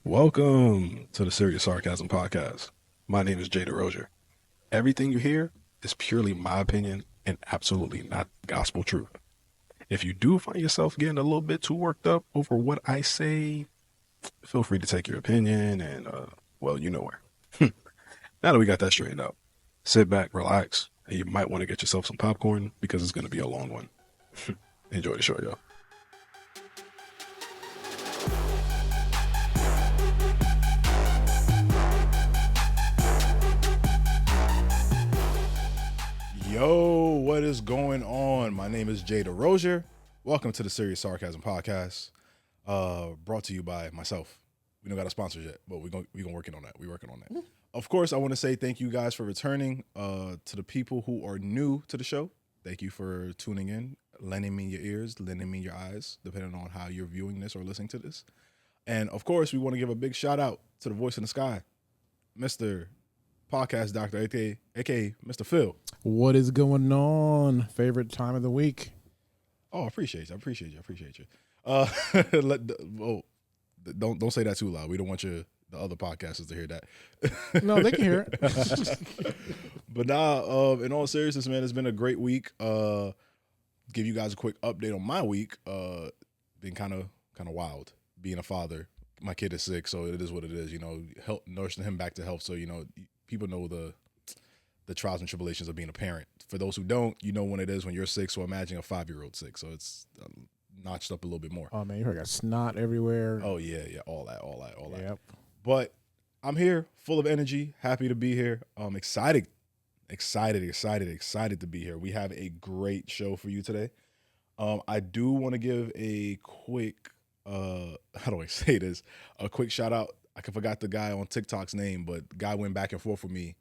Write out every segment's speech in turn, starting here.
Welcome to the Serious Sarcasm Podcast. My name is Jay DeRozier. Everything you hear is purely my opinion and absolutely not gospel truth. If you do find yourself getting a little bit too worked up over what I say, feel free to take your opinion and, well, you know where. Now that we got that straightened out, sit back, relax, and you might want to get yourself some popcorn because it's going to be a long one. Enjoy the show, y'all. Yo, what is going on? My name is Jay DeRozier. Welcome to the Serious Sarcasm Podcast, brought to you by myself. We don't got a sponsor yet, but we're gonna working on that. We're working on that. Of course, I want to say thank you guys for returning. To the people who are new to the show, thank you for tuning in, lending me your ears, lending me your eyes, depending on how you're viewing this or listening to this. And of course, we want to give a big shout out to the voice in the sky, Mr. Podcast Doctor, aka Mr. Phil. What is going on? Favorite time of the week? Oh, I appreciate you. Don't say that too loud. We don't want the other podcasters to hear that. No, they can hear it. But now, in all seriousness, man, it's been a great week. Give you guys a quick update on my week. Been kind of wild being a father. My kid is sick, so it is what it is. You know, nursing him back to health. So people know the trials and tribulations of being a parent. For those who don't, you know when it is when you're sick. So imagine a 5-year-old sick. So it's notched up a little bit more. Oh man, you heard got snot everywhere. Oh yeah, all that. Yep. But I'm here, full of energy, happy to be here. Excited to be here. We have a great show for you today. I do want to give a quick, how do I say this? A quick shout out. I forgot the guy on TikTok's name, but the guy went back and forth with me.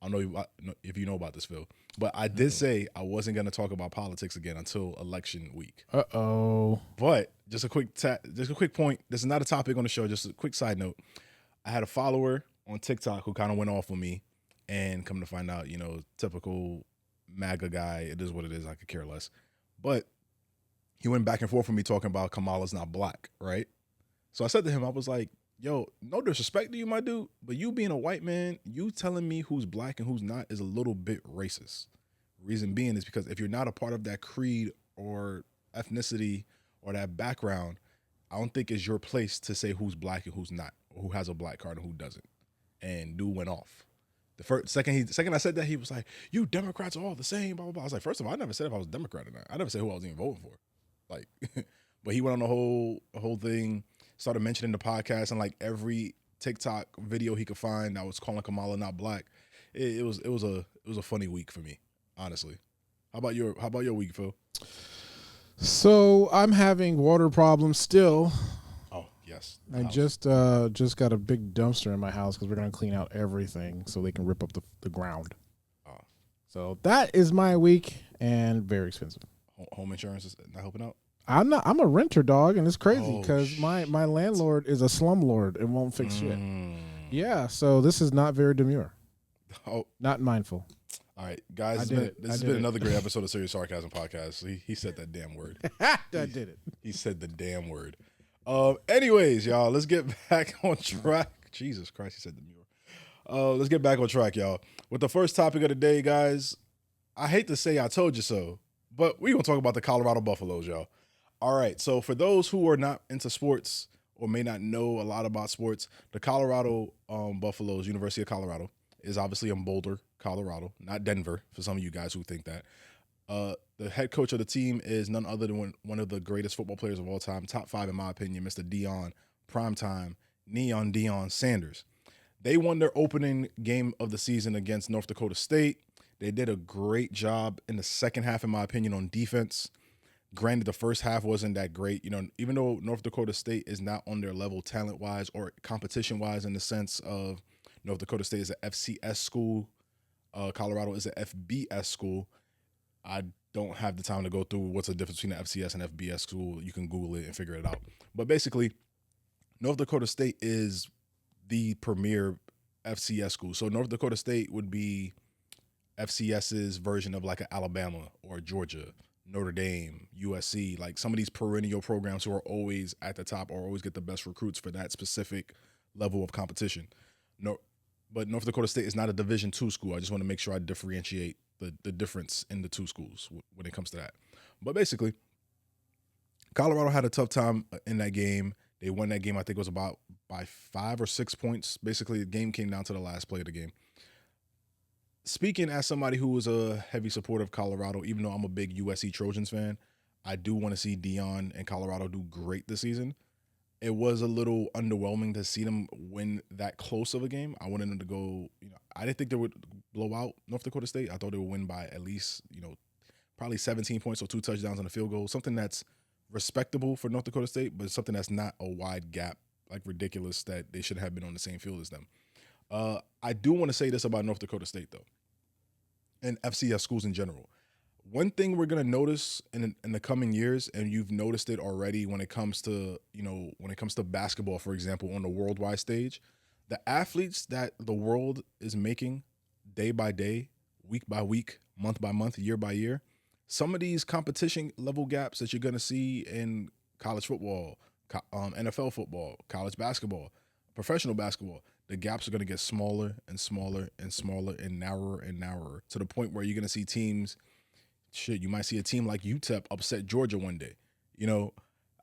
I don't know if you know about this, Phil, but I did say I wasn't going to talk about politics again until election week. But just a quick point. This is not a topic on the show. Just a quick side note. I had a follower on TikTok who kind of went off on me, and come to find out, typical MAGA guy. It is what it is. I could care less. But he went back and forth with me talking about Kamala's not black, right? So I said to him, I was like, yo, no disrespect to you, my dude, but you being a white man, you telling me who's black and who's not is a little bit racist. Reason being is because if you're not a part of that creed or ethnicity or that background, I don't think it's your place to say who's black and who's not, or who has a black card and who doesn't. And dude went off. The second I said that, he was like, you Democrats are all the same, blah, blah, blah. I was like, first of all, I never said if I was a Democrat or not. I never said who I was even voting for. Like, but he went on the whole thing, started mentioning the podcast, and like every TikTok video he could find that was calling Kamala not black. It was a funny week for me, honestly. How about your week, Phil? So I'm having water problems still. Oh yes, I just got a big dumpster in my house because we're gonna clean out everything so they can rip up the ground. Oh. So that is my week, and very expensive. Home insurance is not helping out. I'm a renter, dog, and it's crazy because my landlord is a slumlord and won't fix shit. Yeah, so this is not very demure. Oh, not mindful. All right, guys, this has been another great episode of Serious Sarcasm Podcast. He said that damn word. I did it. He said the damn word. Anyways, y'all, let's get back on track. Jesus Christ, he said demure. Let's get back on track, y'all. With the first topic of the day, guys, I hate to say I told you so, but we're going to talk about the Colorado Buffaloes, y'all. All right, so for those who are not into sports or may not know a lot about sports, the Colorado Buffaloes, University of Colorado, is obviously in Boulder, Colorado, not Denver, for some of you guys who think that. The head coach of the team is none other than one of the greatest football players of all time, top 5 in my opinion, Mr. Neon Deion Sanders. They won their opening game of the season against North Dakota State. They did a great job in the second half, in my opinion, on defense. Granted, the first half wasn't that great. Even though North Dakota State is not on their level talent-wise or competition-wise, in the sense of North Dakota State is an FCS school, Colorado is an FBS school. I don't have the time to go through what's the difference between an FCS and FBS school. You can Google it and figure it out. But basically, North Dakota State is the premier FCS school. So North Dakota State would be FCS's version of like an Alabama or Georgia, Notre Dame, USC, like some of these perennial programs who are always at the top or always get the best recruits for that specific level of competition. No, but North Dakota State is not a Division II school. I just want to make sure I differentiate the difference in the two schools when it comes to that. But basically, Colorado had a tough time in that game. They won that game, I think it was about by 5 or 6 points. Basically, the game came down to the last play of the game. Speaking as somebody who was a heavy supporter of Colorado, even though I'm a big USC Trojans fan, I do want to see Deion and Colorado do great this season. It was a little underwhelming to see them win that close of a game. I wanted them to go, I didn't think they would blow out North Dakota State. I thought they would win by at least, probably 17 points or 2 touchdowns and a field goal, something that's respectable for North Dakota State, but something that's not a wide gap, like ridiculous that they should have been on the same field as them. I do want to say this about North Dakota State, though, and FCS schools in general. One thing we're going to notice in the coming years, and you've noticed it already when it comes to, basketball, for example, on the worldwide stage, the athletes that the world is making day by day, week by week, month by month, year by year, some of these competition level gaps that you're going to see in college football, NFL football, college basketball, professional basketball, the gaps are going to get smaller and smaller and smaller and narrower to the point where you're going to see teams, you might see a team like UTEP upset Georgia one day.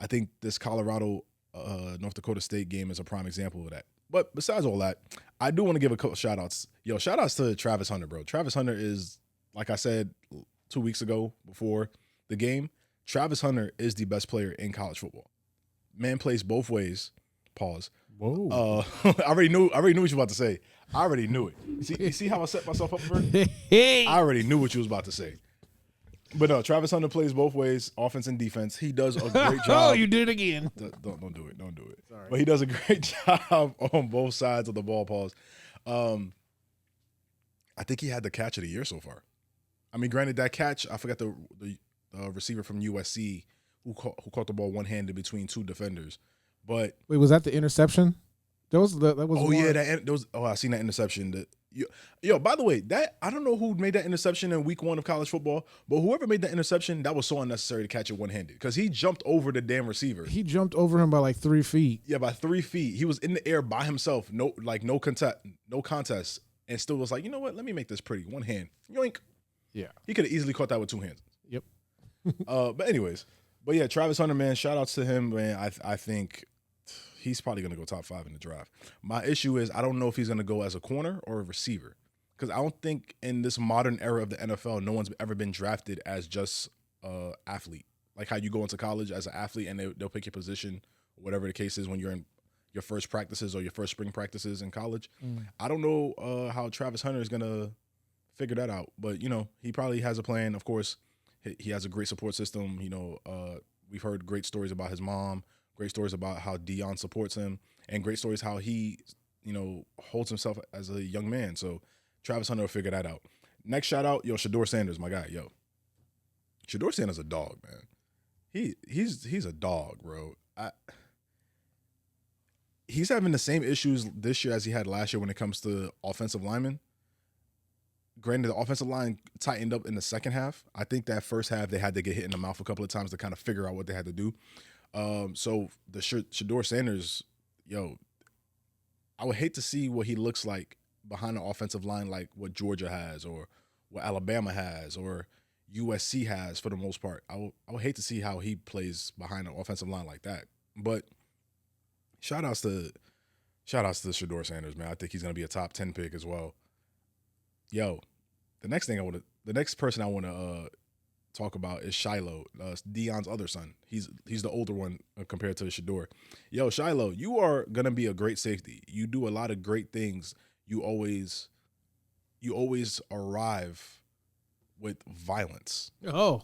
I think this Colorado, North Dakota State game is a prime example of that. But besides all that, I do want to give a couple shout outs. Shout outs to Travis Hunter, bro. Travis Hunter is, like I said 2 weeks ago before the game, Travis Hunter is the best player in college football. Man plays both ways. Pause. Whoa. I already knew what you were about to say. I already knew it. You see how I set myself up for it? I already knew what you was about to say. But no, Travis Hunter plays both ways, offense and defense. He does a great job. Oh, you did it again. Don't do it. Don't do it. Sorry. But he does a great job on both sides of the ball. Pause. I think he had the catch of the year so far. I mean, granted, that catch, I forgot the receiver from USC who caught the ball one-handed between two defenders. But wait, was that the interception? That was. Oh yeah, I seen that interception. By the way, that I don't know who made that interception in week 1 of college football, but whoever made that interception, that was so unnecessary to catch it one-handed because he jumped over the damn receiver. He jumped over him by like 3 feet. Yeah, by 3 feet. He was in the air by himself, no contest, and still was like, you know what? Let me make this pretty. One hand, yoink. Yeah, he could have easily caught that with 2 hands. Yep. But anyways, yeah, Travis Hunter, man, shout outs to him, man. I think he's probably going to go top 5 in the draft. My issue is I don't know if he's going to go as a corner or a receiver because I don't think in this modern era of the NFL, no one's ever been drafted as just an athlete. Like how you go into college as an athlete and they'll pick your position, whatever the case is when you're in your first practices or your first spring practices in college. I don't know how Travis Hunter is going to figure that out, but, he probably has a plan. Of course, he has a great support system. We've heard great stories about his mom, great stories about how Deion supports him, and great stories how he, holds himself as a young man. So Travis Hunter will figure that out. Next shout out, Shedeur Sanders, my guy. Shedeur Sanders a dog, man. He's a dog, bro. He's having the same issues this year as he had last year when it comes to offensive linemen. Granted, the offensive line tightened up in the second half. I think that first half they had to get hit in the mouth a couple of times to kind of figure out what they had to do. So the Shedeur Sanders, I would hate to see what he looks like behind the offensive line, like what Georgia has or what Alabama has or USC has for the most part. I would hate to see how he plays behind an offensive line like that. But shout outs to Shedeur Sanders, man. I think he's gonna be a top 10 pick as well. The next person I want to talk about is Shiloh, Deion's other son. He's the older one compared to Shedeur. Shiloh, you are gonna be a great safety. You do a lot of great things. You always arrive with violence. Oh,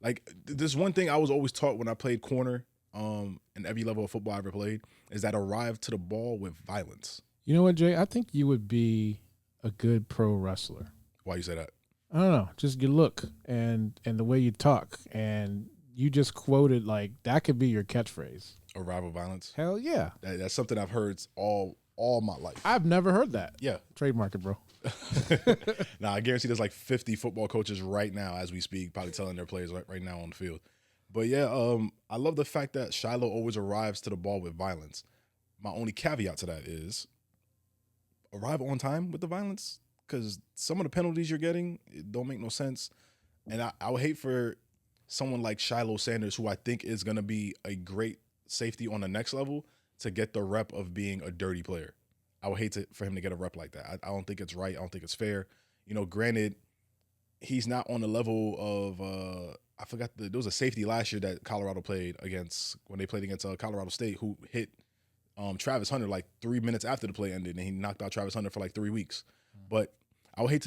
like there's one thing I was always taught when I played corner, in every level of football I ever played, is that arrive to the ball with violence. You know what, Jay? I think you would be a good pro wrestler. Why you say that? I don't know. Just your look and the way you talk. And you just quoted, like, that could be your catchphrase. Arrive with violence? Hell yeah. That's something I've heard all my life. I've never heard that. Yeah. Trademark it, bro. Nah, I guarantee there's like 50 football coaches right now as we speak, probably telling their players right now on the field. But yeah, I love the fact that Shiloh always arrives to the ball with violence. My only caveat to that is arrive on time with the violence, because some of the penalties you're getting, it don't make no sense. And I would hate for someone like Shiloh Sanders, who I think is going to be a great safety on the next level, to get the rep of being a dirty player. I would hate for him to get a rep like that. I don't think it's right. I don't think it's fair. Granted, he's not on the level of I forgot there was a safety last year that Colorado played against when they played against Colorado State, who hit Travis Hunter like 3 minutes after the play ended, and he knocked out Travis Hunter for like 3 weeks. But I hate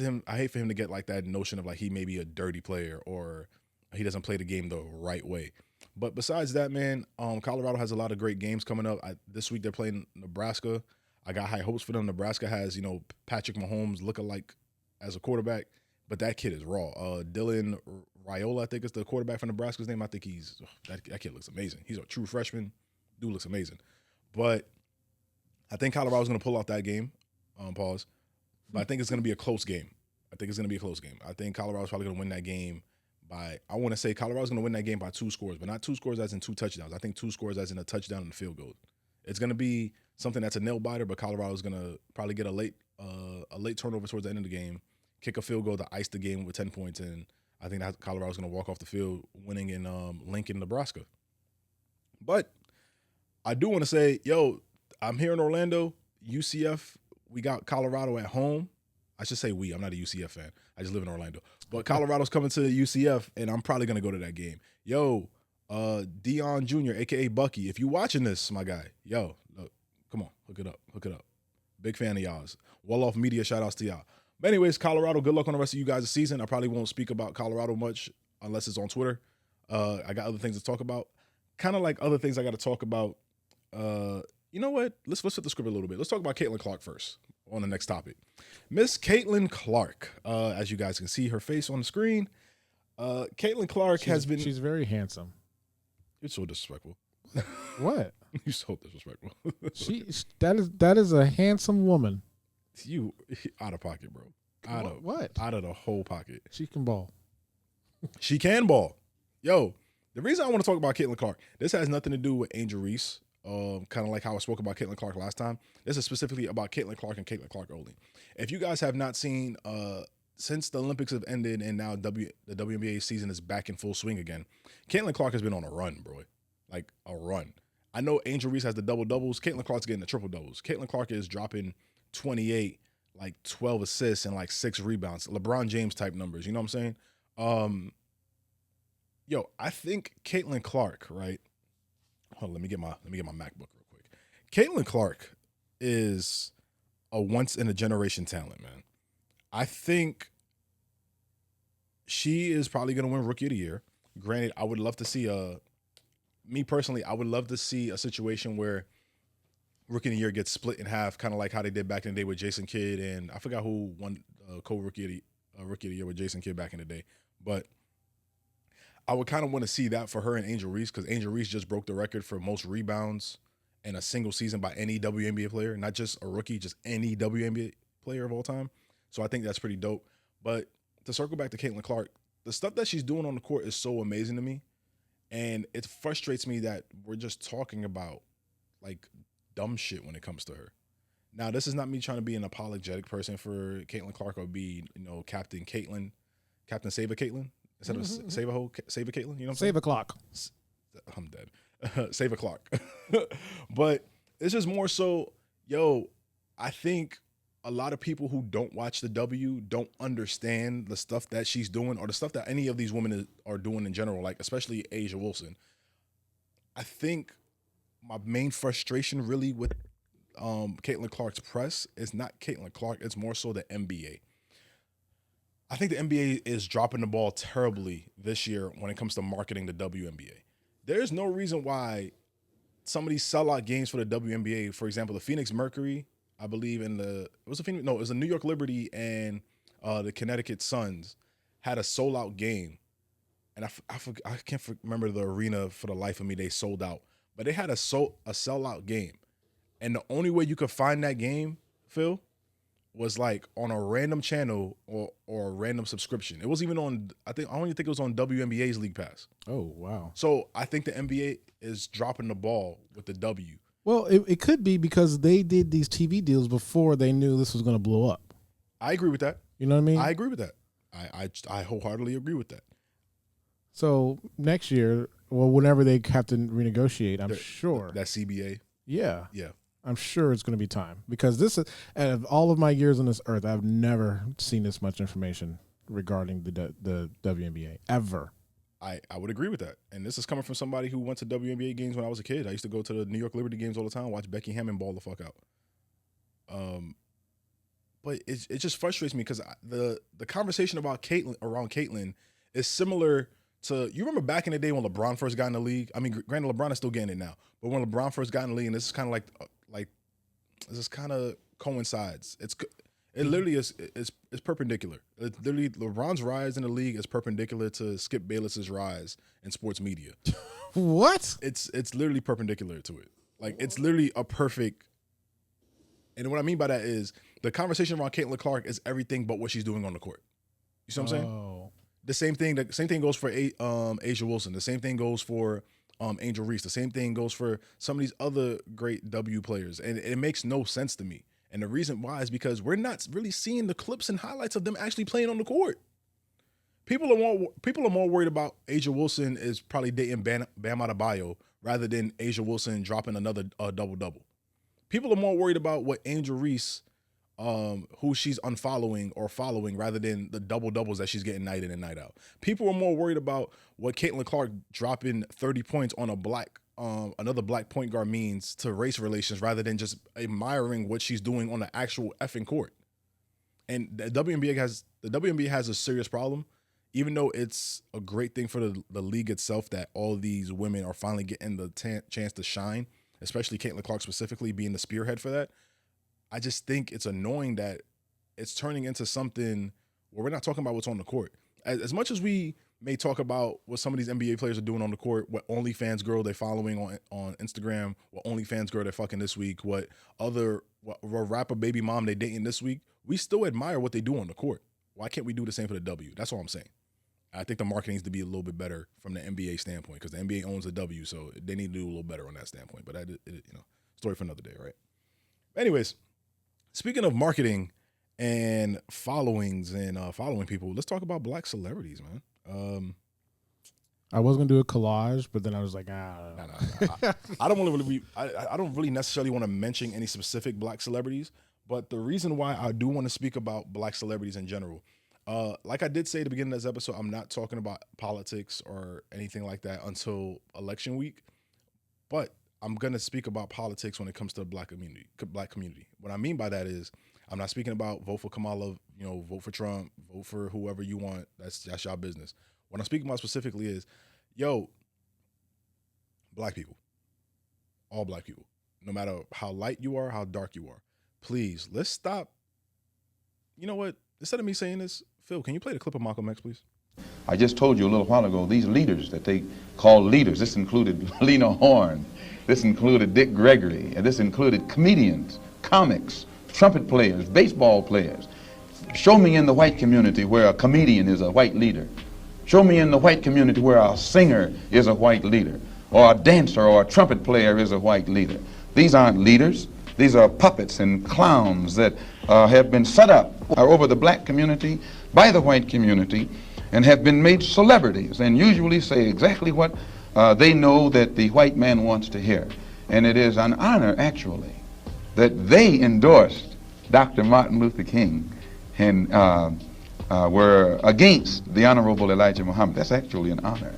for him to get like that notion of like he may be a dirty player or he doesn't play the game the right way. But besides that, man, Colorado has a lot of great games coming up. This week they're playing Nebraska. I got high hopes for them. Nebraska has, Patrick Mahomes look-alike as a quarterback, but that kid is raw. Dylan Raiola, I think is the quarterback for Nebraska's name. I think that kid looks amazing. He's a true freshman. Dude looks amazing. But I think Colorado's going to pull out that game. Pause. But I think it's going to be a close game. I think Colorado's probably going to win that game I want to say Colorado's going to win that game by 2 scores, but not 2 scores as in 2 touchdowns. I think 2 scores as in a touchdown and a field goal. It's going to be something that's a nail biter, but Colorado's going to probably get a late turnover towards the end of the game, kick a field goal to ice the game with 10 points, and I think that Colorado's going to walk off the field winning in Lincoln, Nebraska. But I do want to say, I'm here in Orlando, UCF. We got Colorado at home. I should say we. I'm not a UCF fan. I just live in Orlando. But Colorado's coming to UCF, and I'm probably going to go to that game. Dion Jr., a.k.a. Bucky, if you watching this, my guy, look, come on, hook it up. Big fan of y'all's. Well-off media, shout-outs to y'all. But anyways, Colorado, good luck on the rest of you guys' season. I probably won't speak about Colorado much unless it's on Twitter. I got other things to talk about. Kind of like other things I got to talk about. You know what? Let's flip the script a little bit. Let's talk about Caitlyn Clark first on the next topic. Miss Caitlyn Clark, as you guys can see her face on the screen. Caitlyn Clark she's very handsome. You're so disrespectful. What? You're so disrespectful. that is a handsome woman. You out of pocket, bro. What? Out of the whole pocket. She can ball. She can ball. The reason I want to talk about Caitlyn Clark, this has nothing to do with Angel Reese. Kind of like how I spoke about Caitlyn Clark last time. This is specifically about Caitlyn Clark and Caitlyn Clark only. If you guys have not seen, since the Olympics have ended and now the WNBA season is back in full swing again, Caitlyn Clark has been on a run, bro. Like a run. I know Angel Reese has the double-doubles. Caitlyn Clark's getting the triple-doubles. Caitlyn Clark is dropping 28, like 12 assists and like 6 rebounds. LeBron James type numbers. You know what I'm saying? I think Caitlyn Clark, right? Hold on, let me get my MacBook real quick. Caitlyn Clark is a once in a generation talent, man. I think she is probably going to win Rookie of the Year. Granted, I would love to see me personally, I would love to see a situation where Rookie of the Year gets split in half, kind of like how they did back in the day with Jason Kidd, and I forgot who won Rookie of the Year with Jason Kidd back in the day, but I would kind of want to see that for her and Angel Reese, because Angel Reese just broke the record for most rebounds in a single season by any WNBA player, not just a rookie, just any WNBA player of all time. So I think that's pretty dope. But to circle back to Caitlyn Clark, the stuff that she's doing on the court is so amazing to me. And it frustrates me that we're just talking about like dumb shit when it comes to her. Now, this is not me trying to be an apologetic person for Caitlyn Clark or be, Captain Save a Caitlyn. Instead of save a Caitlyn, you know what I'm saying? Save a clock. I'm dead. Save a clock. But it's just more so, I think a lot of people who don't watch the W don't understand the stuff that she's doing or the stuff that any of these women are doing in general, like especially A'ja Wilson. I think my main frustration really with Caitlyn Clark's press is not Caitlyn Clark, it's more so the NBA. I think the NBA is dropping the ball terribly this year when it comes to marketing the WNBA. There's no reason why some of these sellout games for the WNBA, for example, the Phoenix Mercury, I believe it was the New York Liberty and the Connecticut Suns had a sold-out game. And I can't remember the arena for the life of me. They sold out. But they had a sellout game. And the only way you could find that game, Phil, was like on a random channel or a random subscription. It wasn't even on, I don't even think it was on WNBA's League Pass. Oh, wow. So I think the NBA is dropping the ball with the W. Well, it could be because they did these TV deals before they knew this was going to blow up. I agree with that. You know what I mean? I agree with that. I wholeheartedly agree with that. So next year, well, whenever they have to renegotiate, I'm sure. That CBA. Yeah. Yeah. I'm sure it's going to be time because this is, out of all of my years on this earth, I've never seen this much information regarding the WNBA ever. I would agree with that. And this is coming from somebody who went to WNBA games when I was a kid. I used to go to the New York Liberty games all the time, watch Becky Hammon ball the fuck out. But it just frustrates me because the conversation about Caitlyn is similar to, you remember back in the day when LeBron first got in the league? I mean, granted, LeBron is still getting it now, but when LeBron first got in the league, and this is kind of like this kind of coincides. It literally is perpendicular. It literally, LeBron's rise in the league is perpendicular to Skip Bayless's rise in sports media. What? It's literally perpendicular to it. Like, it's literally a perfect. And what I mean by that is the conversation around Caitlyn Clark is everything but what she's doing on the court. You see what I'm saying? Oh. The same thing goes for Asia Wilson. The same thing goes for Angel Reese. The same thing goes for some of these other great W players. And it makes no sense to me. And the reason why is because we're not really seeing the clips and highlights of them actually playing on the court. People are more worried about Asia Wilson is probably dating Bam Adebayo rather than Asia Wilson dropping another double-double. People are more worried about what Angel Reese, who she's unfollowing or following, rather than the double-doubles that she's getting night in and night out. People are more worried about what Caitlyn Clark dropping 30 points on another black point guard means to race relations, rather than just admiring what she's doing on the actual effing court. And the WNBA has a serious problem, even though it's a great thing for the league itself that all these women are finally getting the chance to shine, especially Caitlyn Clark specifically being the spearhead for that. I just think it's annoying that it's turning into something where we're not talking about what's on the court. As much as we may talk about what some of these NBA players are doing on the court, what OnlyFans girl they're following on Instagram, what OnlyFans girl they're fucking this week, what rapper baby mom they dating this week, we still admire what they do on the court. Why can't we do the same for the W? That's all I'm saying. I think the marketing needs to be a little bit better from the NBA standpoint, because the NBA owns the W, so they need to do a little better on that standpoint. But story for another day, right? Anyways, speaking of marketing and followings and following people, let's talk about black celebrities, man. I was gonna do a collage, but then I was like, I don't really necessarily want to mention any specific black celebrities, but the reason why I do want to speak about black celebrities in general, like I did say at the beginning of this episode, I'm not talking about politics or anything like that until election week, but I'm gonna speak about politics when it comes to the black community. What I mean by that is, I'm not speaking about vote for Kamala, vote for Trump, vote for whoever you want. That's y'all business. What I'm speaking about specifically is, black people, all black people, no matter how light you are, how dark you are, please, let's stop. You know what? Instead of me saying this, Phil, can you play the clip of Malcolm X, please? I just told you a little while ago, these leaders that they call leaders, this included Lena Horne, this included Dick Gregory, and this included comedians, comics, trumpet players, baseball players. Show me in the white community where a comedian is a white leader. Show me in the white community where a singer is a white leader, or a dancer or a trumpet player is a white leader. These aren't leaders. These are puppets and clowns that have been set up over the black community by the white community and have been made celebrities and usually say exactly what they know that the white man wants to hear. And it is an honor, actually, that they endorsed Dr. Martin Luther King and were against the Honorable Elijah Muhammad. That's actually an honor.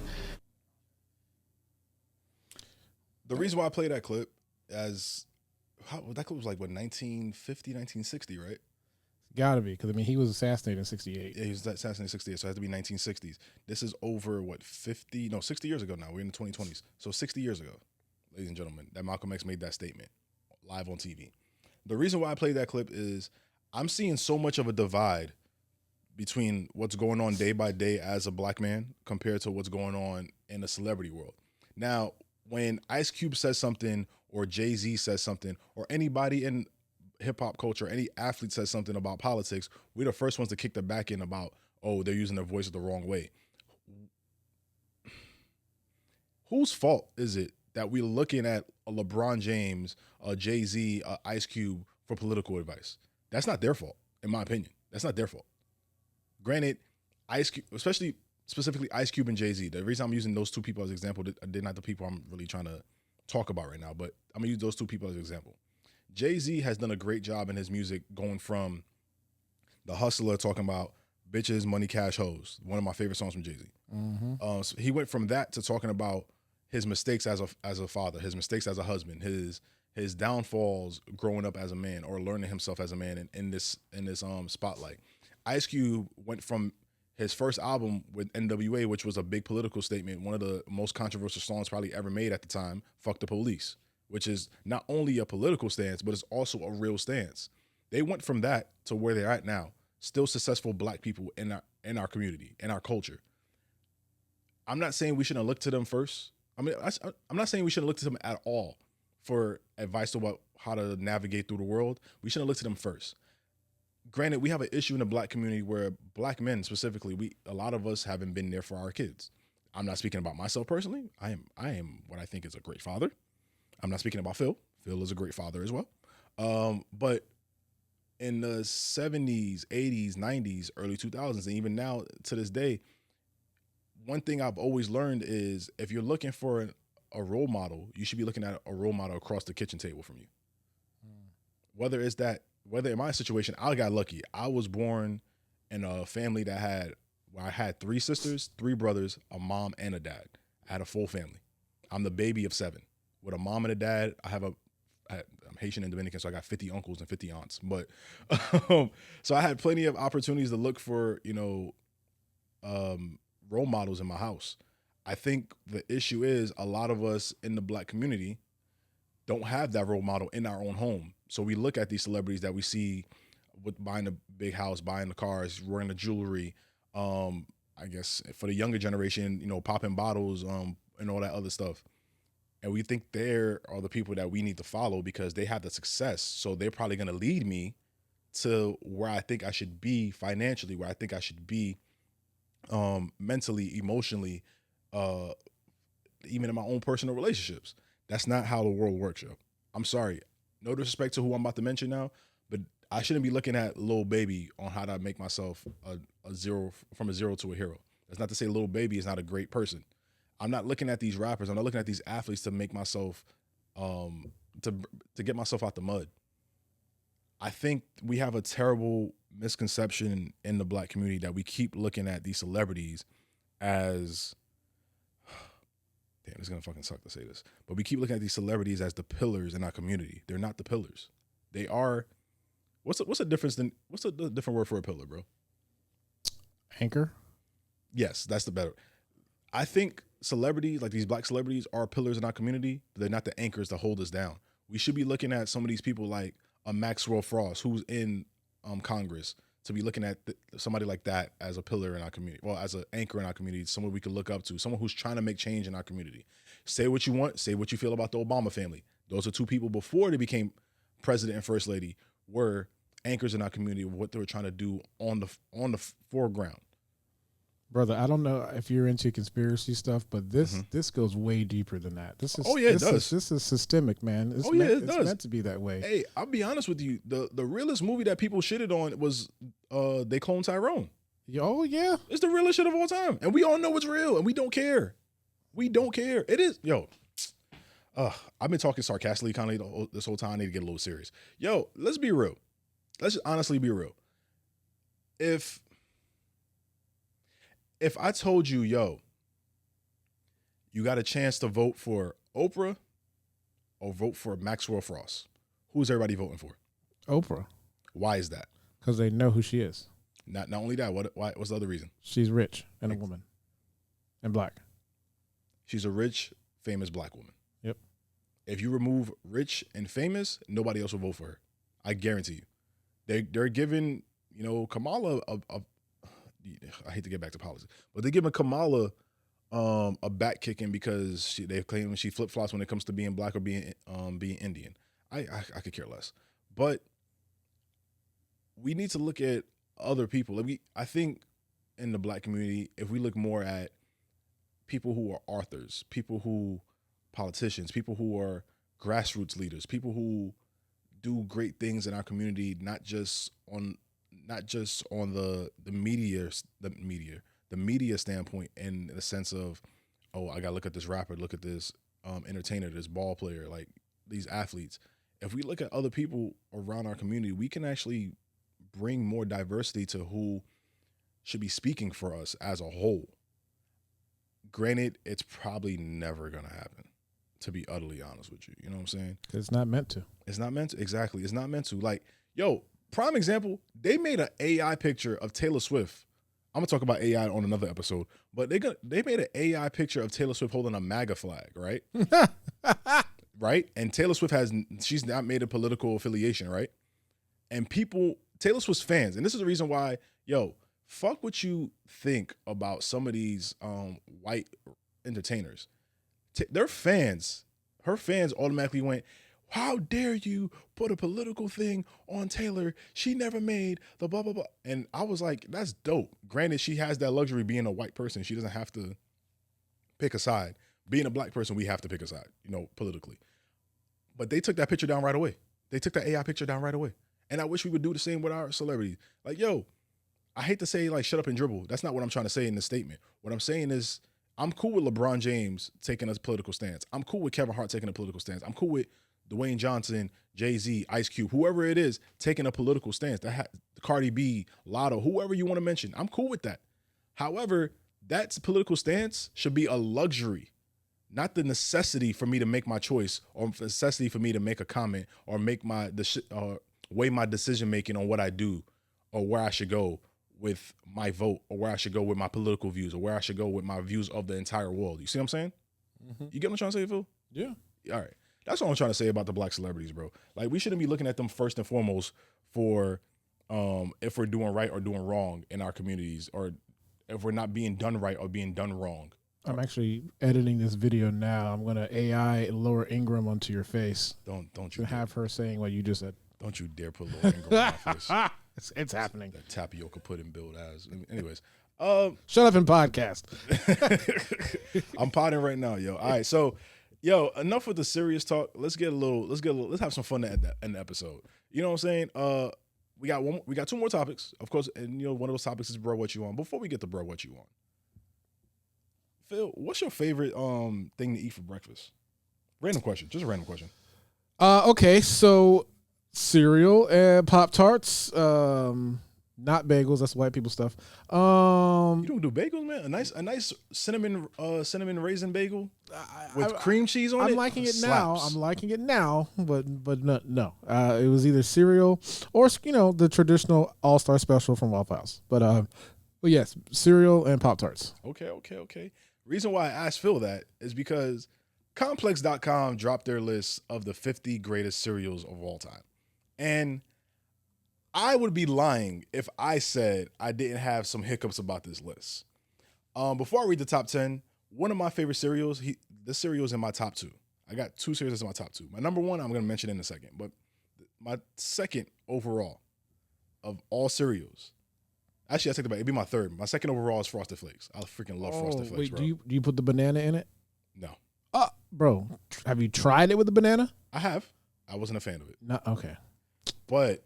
The reason why I play that clip that clip was like, 1950, 1960, right? gotta be, because he was assassinated in '68. Yeah, he was assassinated in 68, so it has to be 1960s. This is over, 60 years ago now. We're in the 2020s. So 60 years ago, ladies and gentlemen, that Malcolm X made that statement live on TV. The reason why I played that clip is I'm seeing so much of a divide between what's going on day by day as a black man compared to what's going on in the celebrity world. Now, when Ice Cube says something, or Jay-Z says something, or anybody in hip-hop culture, any athlete says something about politics, we're the first ones to kick the back end about, oh, they're using their voices the wrong way. Whose fault is it that we're looking at a LeBron James, a Jay-Z, a Ice Cube for political advice. That's not their fault, in my opinion. That's not their fault. Granted, Ice Cube, specifically Ice Cube and Jay-Z, the reason I'm using those two people as an example, they're not the people I'm really trying to talk about right now, but I'm going to use those two people as an example. Jay-Z has done a great job in his music going from the hustler talking about bitches, money, cash, hoes. One of my favorite songs from Jay-Z. So he went from that to talking about his mistakes as a father, his mistakes as a husband, his downfalls growing up as a man or learning himself as a man in this spotlight. Ice Cube went from his first album with NWA, which was a big political statement, one of the most controversial songs probably ever made at the time, Fuck the Police, which is not only a political stance, but it's also a real stance. They went from that to where they're at now, still successful black people in our community, in our culture. I'm not saying we shouldn't look to them first. I'm not saying we shouldn't look to them at all for advice about how to navigate through the world. We shouldn't look to them first. Granted, we have an issue in the black community where black men specifically, a lot of us haven't been there for our kids. I'm not speaking about myself personally. I am what I think is a great father. I'm not speaking about Phil. Phil is a great father as well. But in the 70s, 80s, 90s, early 2000s, and even now to this day, one thing I've always learned is if you're looking for a role model, you should be looking at a role model across the kitchen table from you. Whether in my situation, I got lucky. I was born in a family where I had 3 sisters, 3 brothers, a mom, and a dad. I had a full family. I'm the baby of 7. With a mom and a dad, I'm Haitian and Dominican, so I got 50 uncles and 50 aunts. But so I had plenty of opportunities to look for, role models in my house. I think the issue is a lot of us in the black community don't have that role model in our own home. So we look at these celebrities that we see with buying a big house, buying the cars, wearing the jewelry. I guess for the younger generation, popping bottles, and all that other stuff. And we think they are the people that we need to follow because they have the success. So they're probably going to lead me to where I think I should be financially, where I think I should be mentally, emotionally, even in my own personal relationships. That's not how the world works, yo. I'm sorry. No disrespect to who I'm about to mention now, but I shouldn't be looking at Lil Baby on how to make myself a zero to a hero. That's not to say Lil Baby is not a great person. I'm not looking at these rappers. I'm not looking at these athletes to make myself, to get myself out the mud. I think we have a terrible misconception in the black community that we keep looking at these celebrities as, damn, it's gonna fucking suck to say this, but we keep looking at these celebrities as the pillars in our community. They're not the pillars. They are. What's a different word for a pillar, bro? Anchor. Yes, that's the better. I think celebrities, like these black celebrities, are pillars in our community, but they're not the anchors to hold us down. We should be looking at some of these people like a Maxwell Frost, who's in Congress, to be looking at somebody like that as a pillar in our community, well, as an anchor in our community, someone we could look up to, someone who's trying to make change in our community. Say what you want, say what you feel about the Obama family. Those are 2 people before they became president and first lady were anchors in our community of what they were trying to do on the foreground. Brother, I don't know if you're into conspiracy stuff, but this goes way deeper than that. This is it does. This is systemic, man. It's it does. It's meant to be that way. Hey, I'll be honest with you. The realest movie that people shitted on was They Clone Tyrone. Oh yeah, it's the realest shit of all time, and we all know it's real, and we don't care. We don't care. It is, yo. I've been talking sarcastically kind of this whole time. I need to get a little serious. Yo, let's be real. Let's just honestly be real. If I told you, yo, you got a chance to vote for Oprah or vote for Maxwell Frost, who's everybody voting for? Oprah. Why is that? Because they know who she is. Not only that, what's the other reason? She's rich and a woman and black. She's a rich, famous black woman. Yep. If you remove rich and famous, nobody else will vote for her. I guarantee you. They're giving, Kamala I hate to get back to politics, but they're giving Kamala a back kicking because they claim she flip flops when it comes to being black or being Indian. I could care less, but we need to look at other people. I think in the black community, if we look more at people who are authors, people who politicians, people who are grassroots leaders, people who do great things in our community, not just on the media standpoint, in the sense of, oh, I gotta look at this rapper, look at this entertainer, this ball player, like these athletes. If we look at other people around our community, we can actually bring more diversity to who should be speaking for us as a whole. Granted, it's probably never gonna happen, to be utterly honest with you. You know what I'm saying? It's not meant to. It's not meant to. Exactly. It's not meant to. Like, yo, prime example, they made an AI picture of Taylor Swift. I'm gonna talk about AI on another episode, but they made an AI picture of Taylor Swift holding a MAGA flag, right? Right? And Taylor Swift she's not made a political affiliation, right? And Taylor Swift's fans, and this is the reason why, yo, fuck what you think about some of these white entertainers. Her fans automatically went, how dare you put a political thing on Taylor? She never made the blah, blah, blah. And I was like, that's dope. Granted, she has that luxury being a white person. She doesn't have to pick a side. Being a black person, we have to pick a side, politically. But they took that picture down right away. They took that AI picture down right away. And I wish we would do the same with our celebrities. Like, yo, I hate to say, like, shut up and dribble. That's not what I'm trying to say in this statement. What I'm saying is, I'm cool with LeBron James taking a political stance. I'm cool with Kevin Hart taking a political stance. I'm cool with Dwayne Johnson, Jay-Z, Ice Cube, whoever it is, taking a political stance. Cardi B, Lotto, whoever you want to mention. I'm cool with that. However, that political stance should be a luxury, not the necessity for me to make my choice, or necessity for me to make a comment, or weigh my decision making on what I do, or where I should go with my vote, or where I should go with my political views, or where I should go with my views of the entire world. You see what I'm saying? Mm-hmm. You get what I'm trying to say, Phil? Yeah. All right. That's what I'm trying to say about the black celebrities, bro. Like, we shouldn't be looking at them first and foremost for if we're doing right or doing wrong in our communities, or if we're not being done right or being done wrong. I'm actually editing this video now. I'm gonna AI Laura Ingraham onto your face. Don't you have her saying what you just said. Don't you dare put Laura Ingraham on my face. It's happening. That tapioca pudding build as. Anyways, shut up and podcast. I'm potting right now, yo. All right, so, yo, enough with the serious talk. Let's have some fun in the episode. You know what I'm saying? We got two more topics, of course, and one of those topics is Bro What You On. Before we get to Bro What You On, Phil, what's your favorite thing to eat for breakfast? Random question, just a random question. Okay, so cereal and Pop-Tarts, not bagels. That's white people stuff. You don't do bagels, man? A nice cinnamon raisin bagel with cream cheese on it. I'm liking it now. I'm liking it now, but no. It was either cereal or the traditional All-Star Special from Waffle House. But yes, cereal and Pop-Tarts. Okay. Reason why I asked Phil that is because Complex.com dropped their list of the 50 greatest cereals of all time. And I would be lying if I said I didn't have some hiccups about this list. Before I read the top 10, one of my favorite cereals, this cereal is in my top 2. I got 2 cereals in my top 2. My number 1, I'm going to mention in a second. But my second overall of all cereals, actually, I take it back. It'd be my third. My second overall is Frosted Flakes. I freaking love Frosted Flakes, wait, bro. do you put the banana in it? No. Bro, have you tried it with the banana? I have. I wasn't a fan of it. No. Okay. But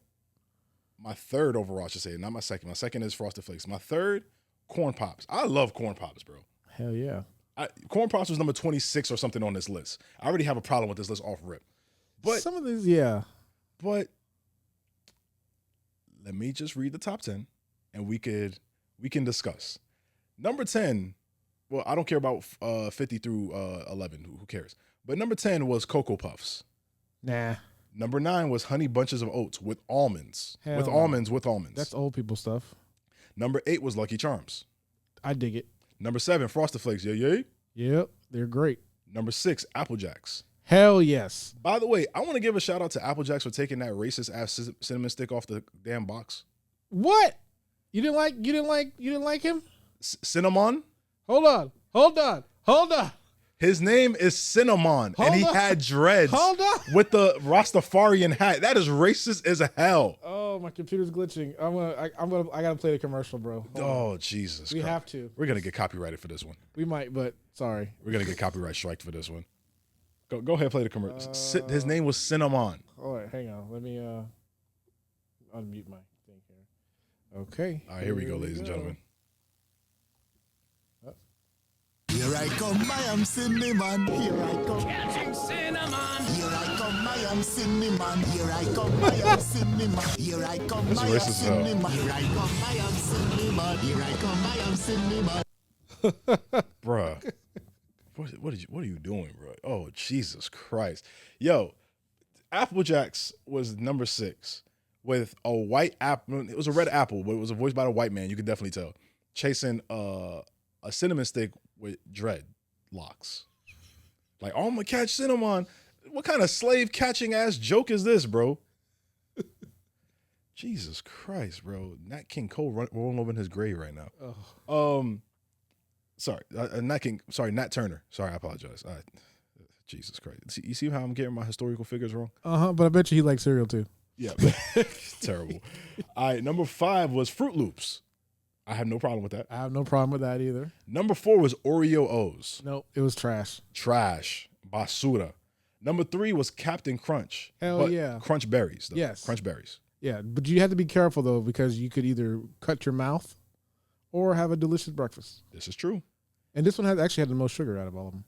my third overall, I should say, not my second. My second is Frosted Flakes. My third, Corn Pops. I love Corn Pops, bro. Hell yeah. Corn Pops was number 26 or something on this list. I already have a problem with this list off rip. But some of these, yeah. But let me just read the top 10 and we can discuss. Number 10, well, I don't care about 50 through 11. Who cares? But number 10 was Cocoa Puffs. Nah. Number 9 was Honey Bunches of Oats with almonds. Hell with no. almonds. That's old people stuff. Number 8 was Lucky Charms. I dig it. Number 7, Frosted Flakes. Yay. Yep, they're great. Number 6, Apple Jacks. Hell yes. By the way, I want to give a shout out to Apple Jacks for taking that racist ass cinnamon stick off the damn box. What? You didn't like him? Cinnamon? Hold on. His name is Cinnamon, and he had dreads with the Rastafarian hat. That is racist as hell. Oh, my computer's glitching. I gotta play the commercial, bro. Oh, Jesus Christ. Have to. We're gonna get copyrighted for this one. We might, but sorry. We're gonna get copyright striked for this one. Go ahead, play the commercial. His name was Cinnamon. All right, hang on. Let me unmute my thing here. Okay. All right, here we go, ladies and gentlemen. Here I come, I am cinnamon. Here I come, catching cinnamon. Here I come, I am cinnamon. Here I come, I am cinnamon. Here I come, I am cinnamon. Here I come, I am cinnamon. Here I come, I am cinnamon. Bruh. What are you doing, bro? Oh, Jesus Christ. Yo, Apple Jacks was number 6 with a white apple. It was a red apple, but it was voiced by a white man. You could definitely tell. Chasing a cinnamon stick with dreadlocks. Like, oh, I'm gonna catch cinnamon. What kind of slave catching ass joke is this, bro? Jesus Christ, bro. Nat King Cole rolling over in his grave right now. Oh. Sorry, Nat Turner. Sorry, I apologize. Jesus Christ. You see how I'm getting my historical figures wrong? But I bet you he likes cereal too. Yeah, terrible. All right, number 5 was Fruit Loops. I have no problem with that. I have no problem with that either. Number 4 was Oreo O's. Nope, it was trash. Trash. Basura. Number 3 was Captain Crunch. Hell yeah. Crunch Berries, though. Yes. Crunch Berries. Yeah, but you have to be careful though because you could either cut your mouth or have a delicious breakfast. This is true. And this one actually had the most sugar out of all of them.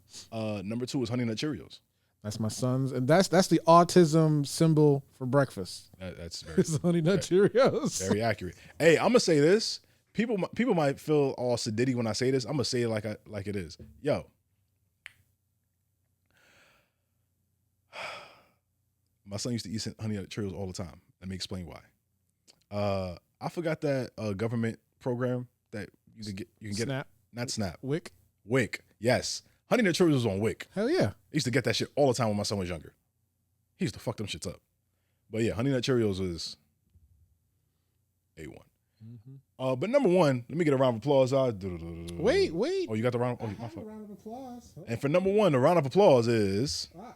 Number 2 was Honey Nut Cheerios. That's my son's, and that's the autism symbol for breakfast. That's very, It's Honey Nut Cheerios. very accurate. Hey, I'm gonna say this. People might feel all sedity when I say this. I'm gonna say it like it is. Yo, my son used to eat Honey Nut Cheerios all the time. Let me explain why. I forgot that government program that you can get. Snap. Not Snap. Wick. Wick. Yes. Honey Nut Cheerios was on Wick. Hell yeah. I used to get that shit all the time when my son was younger. He used to fuck them shits up. But yeah, Honey Nut Cheerios is A1. Mm-hmm. But number 1, let me get a round of applause. Wait. Oh, you got the round? Oh, my A fault. round of applause. And for number 1, the round of applause is. Hold on,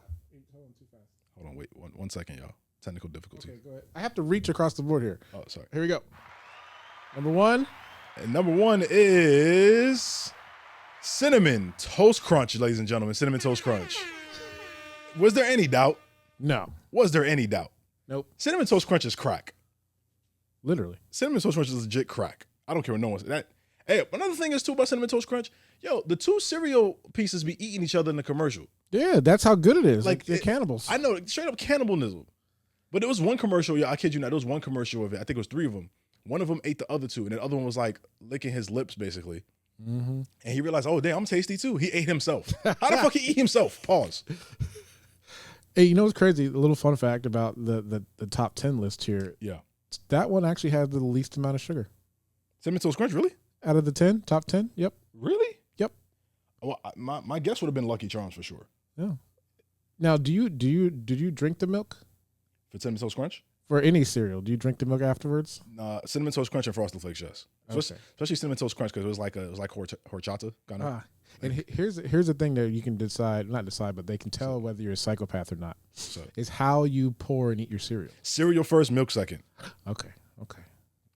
too fast. Hold on, wait one second, y'all. Technical difficulty. Okay, go ahead. I have to reach across the board here. Oh, sorry. Here we go. Number 1. And number 1 is Cinnamon Toast Crunch, ladies and gentlemen. Cinnamon Toast Crunch. Was there any doubt? No. Was there any doubt? Nope. Cinnamon Toast Crunch is crack. Literally. Cinnamon Toast Crunch is legit crack. I don't care what no one says. That. Hey, another thing is too about Cinnamon Toast Crunch. Yo, the 2 cereal pieces be eating each other in the commercial. Yeah, that's how good it is. Like, They're cannibals. I know, straight up cannibalism. But there was one commercial, yeah, I kid you not, there was one commercial of it. I think it was 3 of them. One of them ate the other 2, and the other one was like licking his lips, basically. Mm-hmm. And he realized, oh, damn, I'm tasty too. He ate himself. How the fuck he eat himself? Pause. Hey, you know what's crazy? A little fun fact about the top 10 list here. Yeah. That one actually had the least amount of sugar. Cinnamon Toast Crunch, really? Out of the 10, top 10, yep. Really? Yep. Well, my guess would have been Lucky Charms for sure. Yeah. Now, did you drink the milk For Cinnamon Toast Crunch? for any cereal? Do you drink the milk afterwards? Cinnamon Toast Crunch and Frosted Flakes, yes. Okay. Especially Cinnamon Toast Crunch because it was like horchata kind of. And here's the thing that you can not decide, but they can tell whether you're a psychopath or not. So, Is how you pour and eat your cereal. cereal first, milk second. Okay.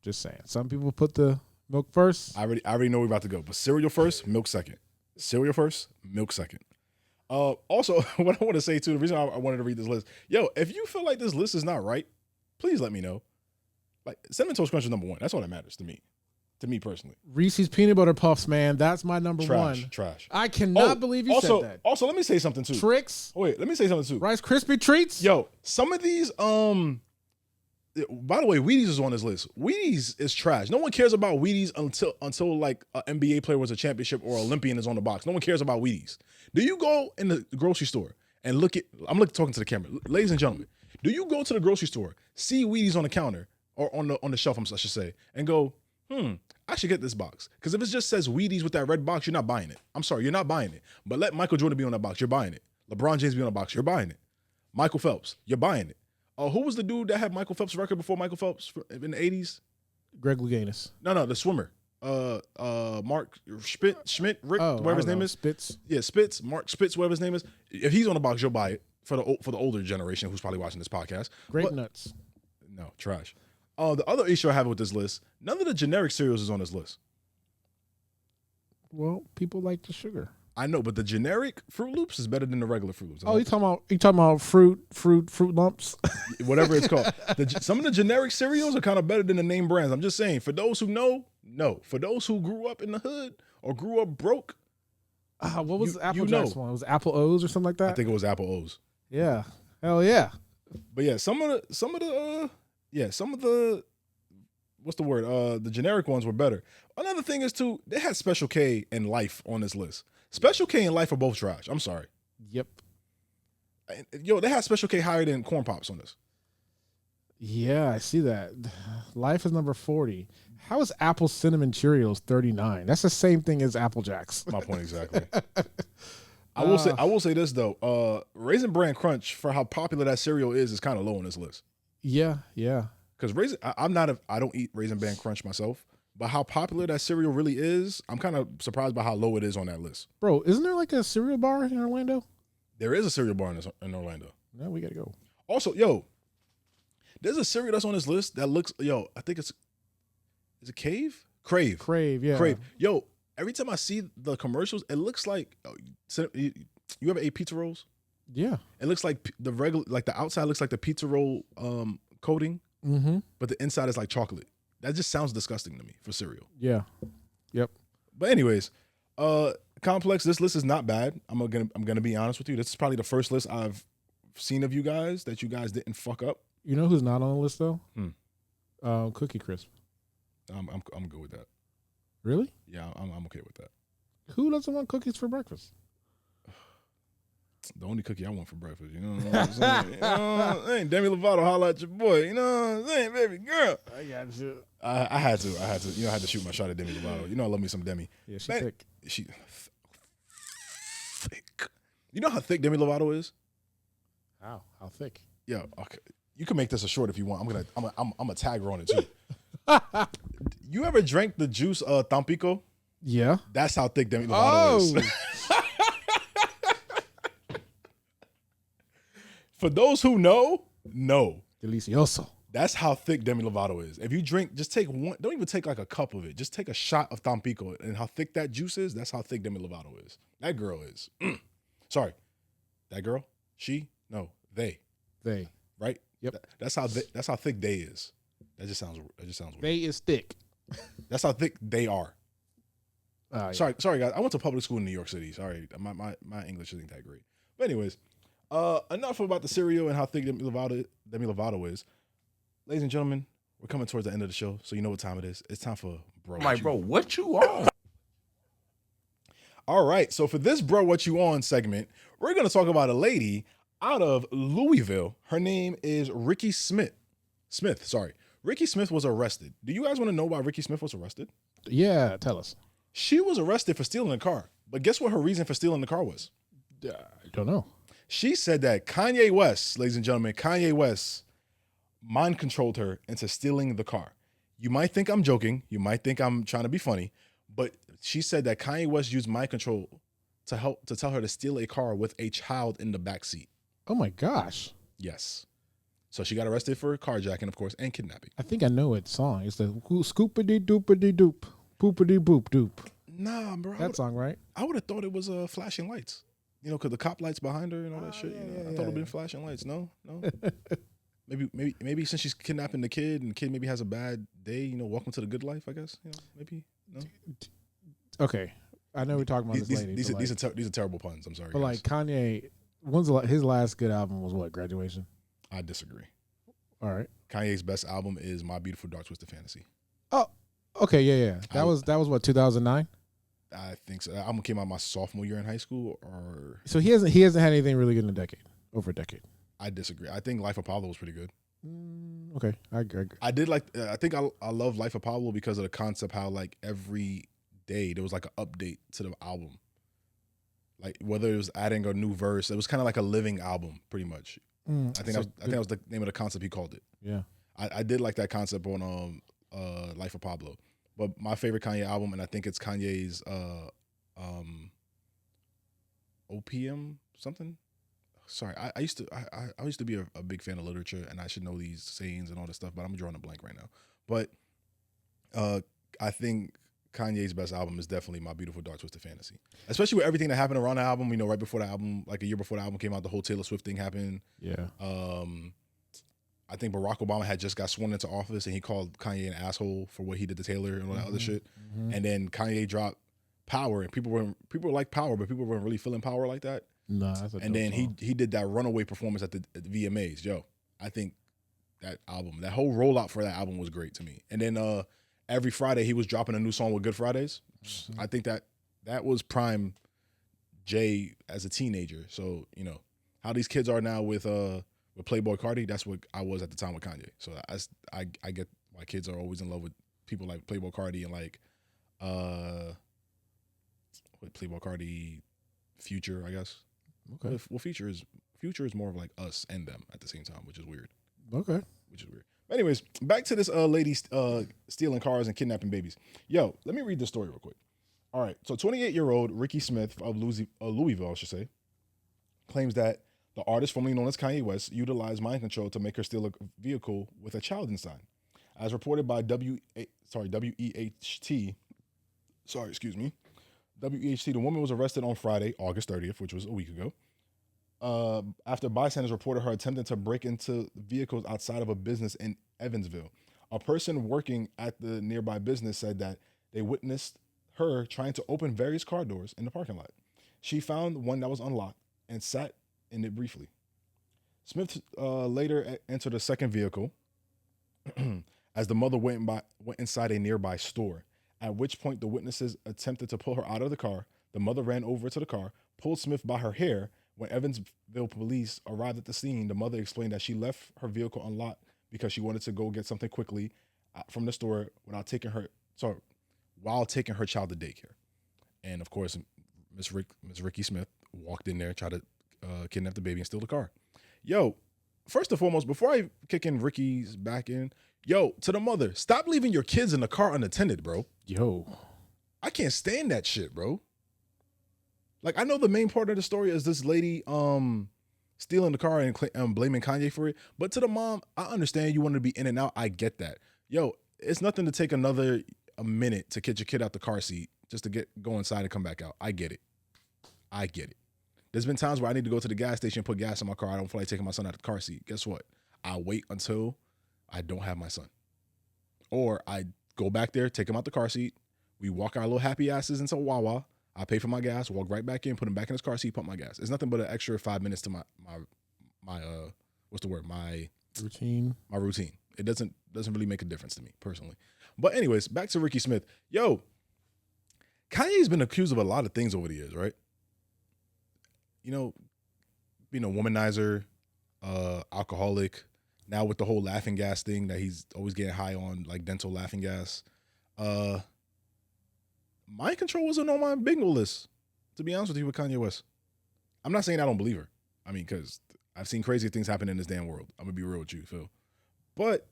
Just saying. Some people put the milk first. I already know we're about to go, but cereal first, milk second. Cereal first, milk second. Also, what I want to say too, the reason I wanted to read this list, yo, if you feel like this list is not right, please let me know. Like Cinnamon Toast Crunch is number 1. That's all that matters to me personally. Reese's Peanut Butter Puffs, man. That's my number 1. Trash. I cannot believe you said that. Also, let me say something too. Tricks, Oh, wait, let me say something too. Rice Krispie treats. Yo, some of these, by the way, Wheaties is on this list. Wheaties is trash. No one cares about Wheaties until like an NBA player was a championship or Olympian is on the box. No one cares about Wheaties. Do you go in the grocery store and look at, talking to the camera, ladies and gentlemen, do you go to the grocery store, see Wheaties on the counter or on the shelf, I should say, and go, I should get this box. Because if it just says Wheaties with that red box, you're not buying it. I'm sorry, you're not buying it. But let Michael Jordan be on that box, you're buying it. LeBron James be on the box, you're buying it. Michael Phelps, you're buying it. Who was the dude that had Michael Phelps' record before Michael Phelps in the 80s? Greg Louganis. No, the swimmer. Mark Schmidt, Rick, whatever his name is. Spitz. Yeah, Spitz, Mark Spitz, whatever his name is. If he's on the box, you'll buy it for the older generation who's probably watching this podcast. Grape Nuts. No, trash. The other issue I have with this list, none of the generic cereals is on this list. Well, people like the sugar. I know, but the generic Fruit Loops is better than the regular Fruit Loops. Oh, you talking about fruit lumps? Whatever it's called. Some of the generic cereals are kind of better than the name brands. I'm just saying, for those who know, no. For those who grew up in the hood or grew up broke, what was Applejack's one? It was Apple O's or something like that? I think it was Apple O's. Yeah. Hell yeah. But yeah, some of the what's the word? The generic ones were better. Another thing is too, they had Special K and Life on this list. Special K and Life are both trash. I'm sorry. Yep. Yo, they had Special K higher than Corn Pops on this. Yeah, I see that. Life is number 40. How is Apple Cinnamon Cheerios 39? That's the same thing as Apple Jacks. My point exactly. I will say this though. Raisin Bran Crunch, for how popular that cereal is kind of low on this list. Yeah. Because I don't eat Raisin Bran Crunch myself, but how popular that cereal really is, I'm kind of surprised by how low it is on that list. Bro, isn't there like a cereal bar in Orlando? There is a cereal bar in Orlando. No, we gotta go. Also, yo, there's a cereal that's on this list that looks, I think is it Crave? Crave, yeah. Crave. Yo, every time I see the commercials, it looks like, you ever ate pizza rolls? Yeah. It looks like the outside looks like the pizza roll coating, but the inside is like chocolate. That just sounds disgusting to me for cereal. Yeah. Yep. But anyways, Complex, this list is not bad. I'm gonna be honest with you. This is probably the first list I've seen of you guys that you guys didn't fuck up. You know who's not on the list though? Cookie Crisp. I'm good with that. Really? Yeah, I'm okay with that. Who doesn't want cookies for breakfast? The only cookie I want for breakfast, you know what I'm saying? You know, hey, Demi Lovato, holla at your boy. You know what I'm saying, baby girl? I got you. I had to. You know, I had to shoot my shot at Demi Lovato. You know, I love me some Demi. Yeah, she's thick. She thick. You know how thick Demi Lovato is? How thick? Yeah, okay. You can make this a short if you want. I'm gonna tag her on it too. You ever drank the juice Tampico? Yeah. That's how thick Demi Lovato is. For those who know, Delicioso. that's how thick Demi Lovato is. If you drink, just take one. Don't even take like a cup of it. Just take a shot of Tampico, and how thick that juice is. That's how thick Demi Lovato is. That girl is. Sorry, that girl. They. Right. Yep. That's how thick they is. That just sounds weird. They is thick. That's how thick they are. Yeah. Sorry guys. I went to public school in New York City. Sorry, my English isn't that great. But anyways, enough about the cereal and how thick Demi Lovato is. Ladies and gentlemen, we're coming towards the end of the show, so you know what time it is. It's time for Bro. What you on? All right, so for this Bro What You On segment, we're going to talk about a lady out of Louisville. Her name is Ricky Smith. Ricky Smith was arrested. Do you guys want to know why Ricky Smith was arrested? Yeah, tell us. She was arrested for stealing a car. But guess what her reason for stealing the car was? I don't know. She said that Kanye West, ladies and gentlemen, mind controlled her into stealing the car. You might think I'm joking. You might think I'm trying to be funny. But she said that Kanye West used mind control to tell her to steal a car with a child in the backseat. Oh my gosh. Yes. So she got arrested for carjacking, of course, and kidnapping. I think I know it song. It's the scoopity doopity doop, poopity boop doop. Nah, bro. That song, right? I would have thought it was flashing lights. You know, because the cop lights behind her and all that shit. I thought it would have been flashing lights. No. Maybe since she's kidnapping the kid and the kid maybe has a bad day, you know, welcome to the good life, I guess. You know, maybe. No. Okay. I know we're talking about this lady. These are terrible puns. I'm sorry. But guys. like Kanye, his last good album was what? Graduation? I disagree. All right. Kanye's best album is My Beautiful Dark Twisted Fantasy. Oh, okay. Yeah. That was what, 2009? I think so. That album came out my sophomore year in high school, or so he hasn't had anything really good in over a decade. I disagree. I think Life of Pablo was pretty good. Okay, I agree. I did like. I think I love Life of Pablo because of the concept how like every day there was like an update to the album. Like whether it was adding a new verse, it was kind of like a living album, pretty much. I think that was the name of the concept he called it. Yeah, I did like that concept on Life of Pablo. But my favorite Kanye album, and I think it's Kanye's OPM something. Sorry, I used to be a big fan of literature, and I should know these sayings and all this stuff, but I'm drawing a blank right now. But I think Kanye's best album is definitely My Beautiful Dark Twisted Fantasy. Especially with everything that happened around the album. You know, right before the album, like a year before the album came out, the whole Taylor Swift thing happened. Yeah. I think Barack Obama had just got sworn into office and he called Kanye an asshole for what he did to Taylor and all that other shit. And then Kanye dropped Power, and people were like Power, but people weren't really feeling Power like that. No, that's a And then song. he did that runaway performance at the VMAs. Yo, I think that album, that whole rollout for that album was great to me. And then every Friday he was dropping a new song with Good Fridays. I think that was prime Jay as a teenager. So, you know, how these kids are now with Playboy Cardi, that's what I was at the time with Kanye. So I get why kids are always in love with people like Playboy Cardi and like what Playboy Cardi, Future, I guess. Okay. Well, Future is more of like us and them at the same time, which is weird. Okay. Anyways, back to this lady stealing cars and kidnapping babies. Yo, let me read this story real quick. All right, so 28-year-old Ricky Smith of Louisville, I should say, claims that the artist formerly known as Kanye West utilized mind control to make her steal a vehicle with a child inside. As reported by WEHT, the woman was arrested on Friday, August 30th, which was a week ago, after bystanders reported her attempting to break into vehicles outside of a business in Evansville. A person working at the nearby business said that they witnessed her trying to open various car doors in the parking lot. She found one that was unlocked and sat in it briefly. Smith later entered a second vehicle as the mother went inside a nearby store, at which point the witnesses attempted to pull her out of the car. The mother ran over to the car, pulled Smith by her hair. When Evansville police arrived at the scene, the mother explained that she left her vehicle unlocked because she wanted to go get something quickly from the store while taking her child to daycare. And of course, Miss Ricky Smith walked in there and tried to kidnap the baby and steal the car. Yo, first and foremost, before I kick in Ricky's back in, yo, to the mother, stop leaving your kids in the car unattended, bro. Yo. I can't stand that shit, bro. Like, I know the main part of the story is this lady stealing the car and blaming Kanye for it. But to the mom, I understand you want to be in and out. I get that. Yo, it's nothing to take a minute to get your kid out the car seat just to go inside and come back out. I get it. There's been times where I need to go to the gas station and put gas in my car. I don't feel like taking my son out of the car seat. Guess what? I'll wait until I don't have my son. Or I go back there, take him out the car seat. We walk our little happy asses into Wawa. I pay for my gas, walk right back in, put him back in his car seat, pump my gas. It's nothing but an extra 5 minutes to my routine. My routine. It doesn't really make a difference to me personally. But anyways, back to Ricky Smith. Yo, Kanye's been accused of a lot of things over the years, right? You know, being a womanizer, alcoholic. Now with the whole laughing gas thing that he's always getting high on, like dental laughing gas. Mind control wasn't on my bingo list, to be honest with you, with Kanye West. I'm not saying I don't believe her. I mean, because I've seen crazy things happen in this damn world. I'm going to be real with you, Phil. But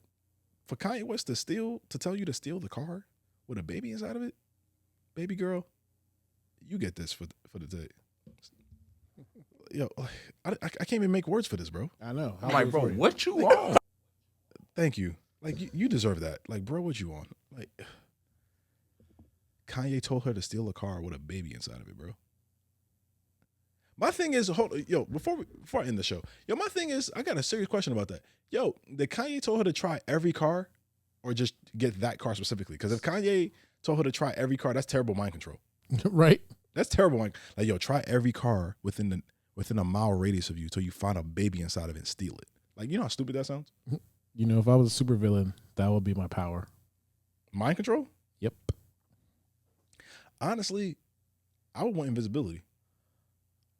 for Kanye West to tell you to steal the car with a baby inside of it, baby girl, you get this for the day. Yo, I can't even make words for this, bro. I know. I'm like, bro, what you on? Thank you. Like, you deserve that. Like, bro, what you on? Like, Kanye told her to steal a car with a baby inside of it, bro. My thing is, before I end the show, my thing is, I got a serious question about that. Yo, did Kanye told her to try every car or just get that car specifically? Because if Kanye told her to try every car, that's terrible mind control. Right? That's terrible. Like, yo, try every car within a mile radius of you till you find a baby inside of it and steal it. Like, you know how stupid that sounds? You know, if I was a supervillain, that would be my power. Mind control? Yep. Honestly, I would want invisibility.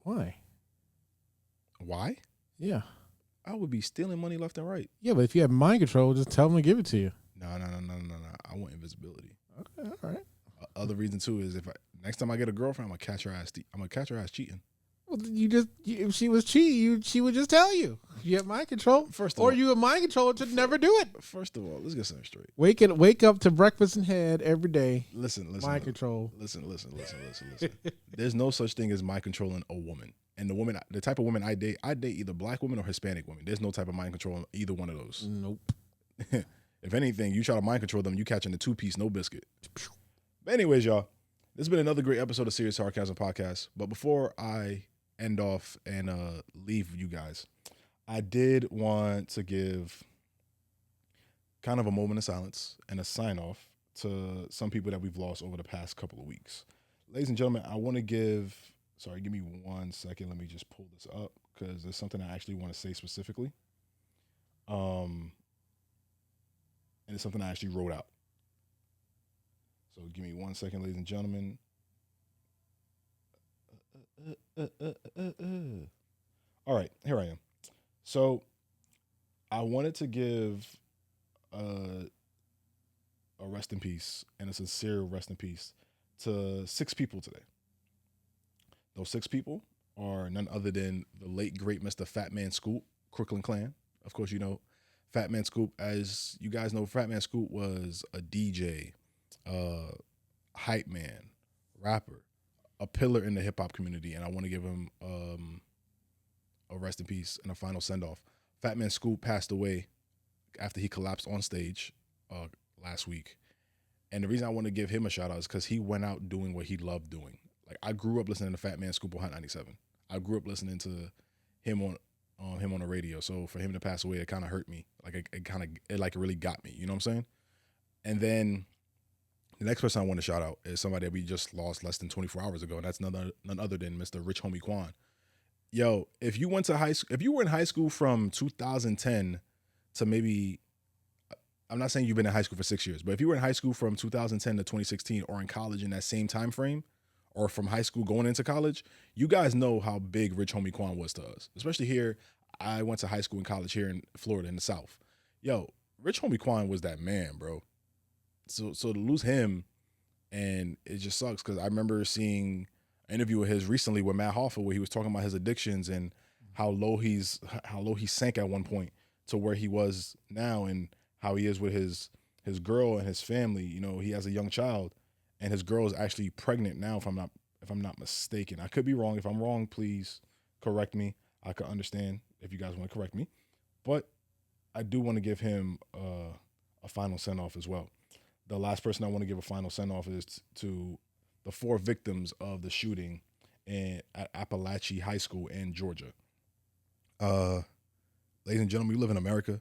Why? Why? Yeah. I would be stealing money left and right. Yeah, but if you have mind control, just tell them to give it to you. No. I want invisibility. Okay, all right. Other reason too is next time I get a girlfriend, I'm gonna catch her ass cheating. Well, if she was cheating, she would just tell you. You have mind control. You have mind control to never do it. First of all, let's get something straight. Wake up to breakfast in head every day. Listen. Mind control. Listen. There's no such thing as mind controlling a woman. And the type of woman I date either black women or Hispanic women. There's no type of mind control in either one of those. Nope. If anything, you try to mind control them, you catching the 2-piece, no biscuit. But anyways, y'all, this has been another great episode of Serious Sarcasm Podcast. But before I end off and leave you guys, I did want to give kind of a moment of silence and a sign off to some people that we've lost over the past couple of weeks. Ladies and gentlemen, I want to give me 1 second. Let me just pull this up because there's something I actually want to say specifically. And it's something I actually wrote out. So give me 1 second, ladies and gentlemen. All right, here I am. So I wanted to give a rest in peace and a sincere rest in peace to 6 people today. Those 6 people are none other than the late, great Mr. Fat Man Scoop, Crooklyn Clan. Of course, you know Fat Man Scoop. As you guys know, Fat Man Scoop was a DJ, hype man, rapper, a pillar in the hip-hop community, and I want to give him a rest in peace and a final send-off. Fat Man Scoop passed away after he collapsed on stage last week. And the reason I want to give him a shout out is because he went out doing what he loved doing. Like, I grew up listening to Fat Man Scoop on Hot 97. I grew up listening to him on the radio. So for him to pass away, it kind of hurt me. Like, it really got me. You know what I'm saying? And then the next person I want to shout out is somebody that we just lost less than 24 hours ago, and that's none other than Mr. Rich Homie Quan. Yo, if you were in high school from 2010 to maybe, I'm not saying you've been in high school for 6 years, but if you were in high school from 2010 to 2016 or in college in that same time frame, or from high school going into college, you guys know how big Rich Homie Quan was to us. Especially here, I went to high school and college here in Florida in the South. Yo, Rich Homie Quan was that man, bro. So to lose him, and it just sucks because I remember seeing an interview of his recently with Matt Hoffa where he was talking about his addictions and how low he sank at one point to where he was now, and how he is with his girl and his family. You know, he has a young child, and his girl is actually pregnant now, if I'm not mistaken. I could be wrong. If I'm wrong, please correct me. I could understand if you guys want to correct me, but I do want to give him a final send off as well. The last person I want to give a final send off is to the 4 victims of the shooting at Appalachian High School in Georgia. Ladies and gentlemen, we live in America.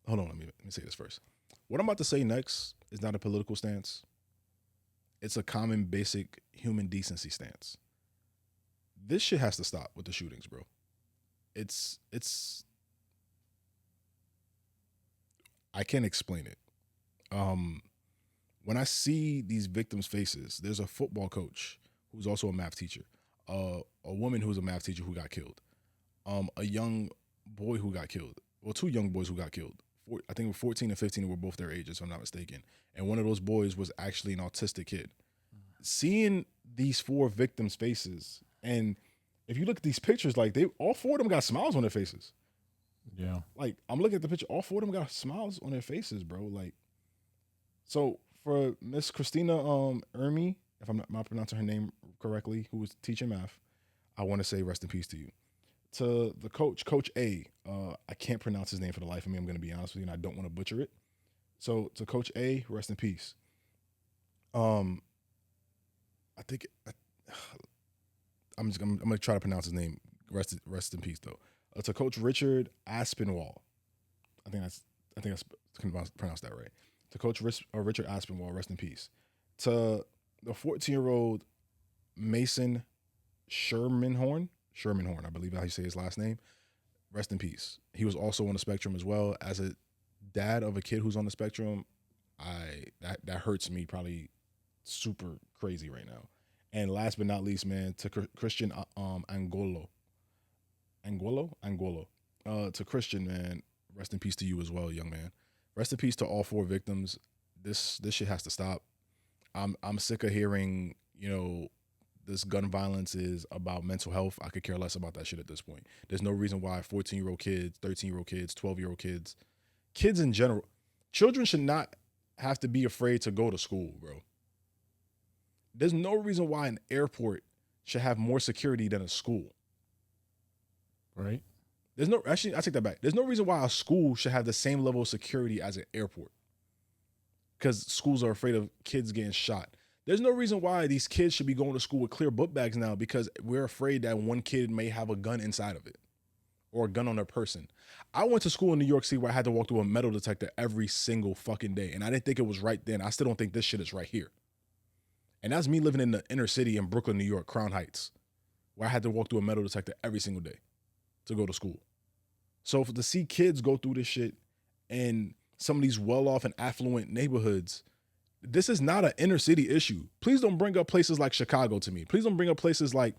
Hold on, let me say this first. What I'm about to say next is not a political stance. It's a common, basic human decency stance. This shit has to stop with the shootings, bro. It's I can't explain it. When I see these victims' faces, there's a football coach who's also a math teacher, a woman who's a math teacher who got killed, a young boy who got killed, well, 2 young boys who got killed. I think 14 and 15 were both their ages, if I'm not mistaken. And one of those boys was actually an autistic kid. Seeing these 4 victims' faces, and if you look at these pictures, like all 4 of them got smiles on their faces. Yeah. Like, I'm looking at the picture, all 4 of them got smiles on their faces, bro. Like, so for Miss Christina Ermi, if I'm not pronouncing her name correctly, who was teaching math, I want to say rest in peace to you. To the Coach A, I can't pronounce his name for the life of me. I'm going to be honest with you, and I don't want to butcher it. So to Coach A, rest in peace. I think I'm going to try to pronounce his name. Rest in peace though. To Coach Richard Aspinwall, I think that's pronounced that right. To Coach Richard Aspinwall, rest in peace. To the 14-year-old Mason Shermanhorn, I believe how you say his last name. Rest in peace. He was also on the spectrum as well. As a dad of a kid who's on the spectrum, that hurts me probably super crazy right now. And last but not least, man, to Christian Angolo. To Christian, man, rest in peace to you as well, young man. Rest in peace to all 4 victims. This shit has to stop. I'm sick of hearing, you know, this gun violence is about mental health. I could care less about that shit at this point. There's no reason why 14-year-old kids, 13-year-old kids, 12-year-old kids in general, children should not have to be afraid to go to school, bro. There's no reason why an airport should have more security than a school. Right? I take that back. There's no reason why a school should have the same level of security as an airport. Because schools are afraid of kids getting shot. There's no reason why these kids should be going to school with clear book bags now because we're afraid that one kid may have a gun inside of it or a gun on their person. I went to school in New York City where I had to walk through a metal detector every single fucking day. And I didn't think it was right then. I still don't think this shit is right here. And that's me living in the inner city in Brooklyn, New York, Crown Heights, where I had to walk through a metal detector every single day to go to school. So to see kids go through this shit in some of these well-off and affluent neighborhoods, this is not an inner city issue. Please don't bring up places like Chicago to me. Please don't bring up places like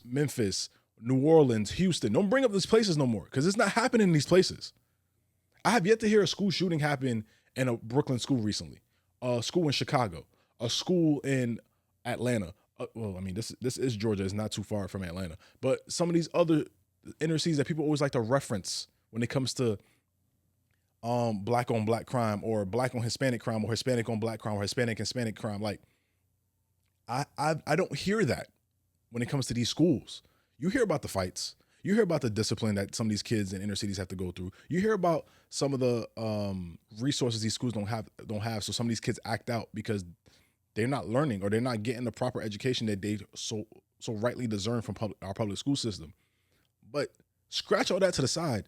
Memphis, New Orleans, Houston. Don't bring up these places no more because it's not happening in these places. I have yet to hear a school shooting happen in a Brooklyn school recently, a school in Chicago, a school in Atlanta. Well, I mean, this is Georgia. It's not too far from Atlanta. But some of these other inner cities that people always like to reference when it comes to black on black crime or black on Hispanic crime or Hispanic on black crime or Hispanic crime. Like I don't hear that when it comes to these schools. You hear about the fights. You hear about the discipline that some of these kids in inner cities have to go through. You hear about some of the resources these schools don't have. So some of these kids act out because they're not learning or they're not getting the proper education that they so rightly deserve from our public school system. But scratch all that to the side.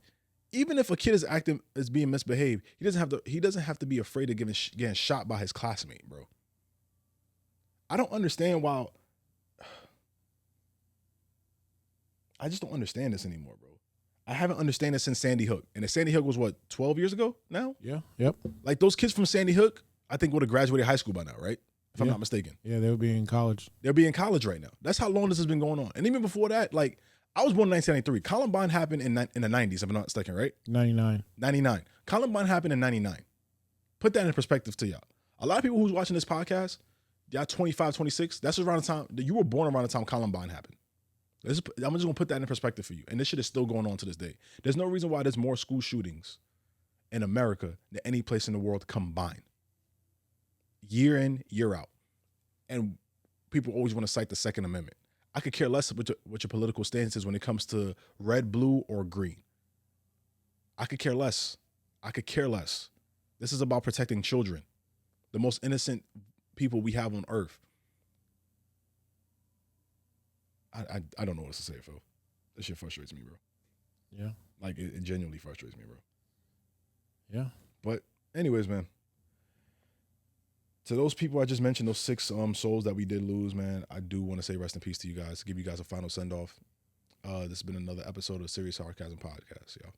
Even if a kid is being misbehaved, he doesn't have to be afraid of getting shot by his classmate, bro. I don't understand why. I just don't understand this anymore, bro. I haven't understood this since Sandy Hook. And Sandy Hook was what, 12 years ago now? Yeah. Yep. Like those kids from Sandy Hook, I think would have graduated high school by now, right? If I'm not mistaken. Yeah, they would be in college. They'll be in college right now. That's how long this has been going on. And even before that, like, I was born in 1993. Columbine happened in the 90s, if I'm not mistaken, right? 99. Columbine happened in 99. Put that in perspective to y'all. A lot of people who's watching this podcast, y'all 25, 26, that's around the time, you were born around the time Columbine happened. I'm just going to put that in perspective for you. And this shit is still going on to this day. There's no reason why there's more school shootings in America than any place in the world combined. Year in, year out. And people always want to cite the Second Amendment. I could care less what your political stance is when it comes to red, blue, or green. I could care less. This is about protecting children, the most innocent people we have on earth. I don't know what else to say, Phil. This shit frustrates me, bro. Yeah. Like, it genuinely frustrates me, bro. Yeah. But anyways, man, to those people I just mentioned, those 6 souls that we did lose, man, I do want to say rest in peace to you guys, give you guys a final send-off. This has been another episode of Serious Sarcasm Podcast, y'all.